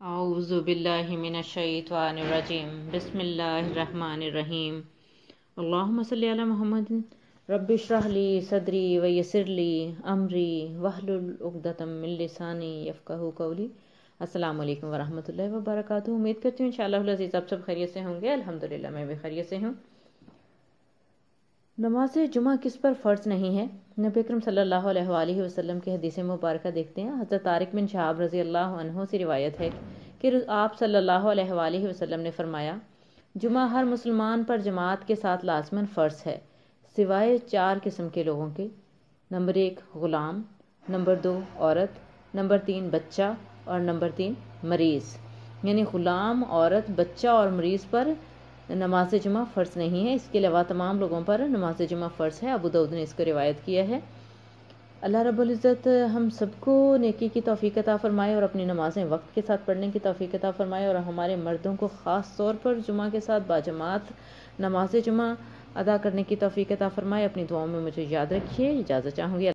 اعوذ باللہ من الشیطان الرجیم بسم اللہ الرحمن الرحیم اللہم صلی علی محمد رب اشرح لی صدری ویسر لی امری واحلل عقدۃ من لسانی یفقہوا قولی۔ السلام علیکم ورحمۃ اللہ وبرکاتہ۔ امید کرتی ہوں انشاءاللہ العزیز آپ سب خیریت سے ہوں گے۔ الحمدللہ میں بھی خیریت سے ہوں۔ نماز جمعہ کس پر فرض نہیں ہے؟ نبی اکرم صلی اللہ علیہ وآلہ وسلم کی حدیث مبارکہ دیکھتے ہیں۔ حضرت طارق بن شہاب رضی اللہ عنہ سے روایت ہے کہ آپ صلی اللہ علیہ وآلہ وسلم نے فرمایا، جمعہ ہر مسلمان پر جماعت کے ساتھ لازماً فرض ہے، سوائے 4 قسم کے لوگوں کے۔ نمبر 1 غلام، نمبر 2 عورت، نمبر 3 بچہ اور نمبر 3 مریض۔ یعنی غلام، عورت، بچہ اور مریض پر نماز جمعہ فرض نہیں ہے، اس کے علاوہ تمام لوگوں پر نماز جمعہ فرض ہے۔ ابو داؤد نے اس کو روایت کیا ہے۔ اللہ رب العزت ہم سب کو نیکی کی توفیق عطا فرمائے اور اپنی نمازیں وقت کے ساتھ پڑھنے کی توفیق عطا فرمائے، اور ہمارے مردوں کو خاص طور پر جمعہ کے ساتھ باجماعت نماز جمعہ ادا کرنے کی توفیق عطا فرمائے۔ اپنی دعاؤں میں مجھے یاد رکھیے۔ اجازت چاہوں گی۔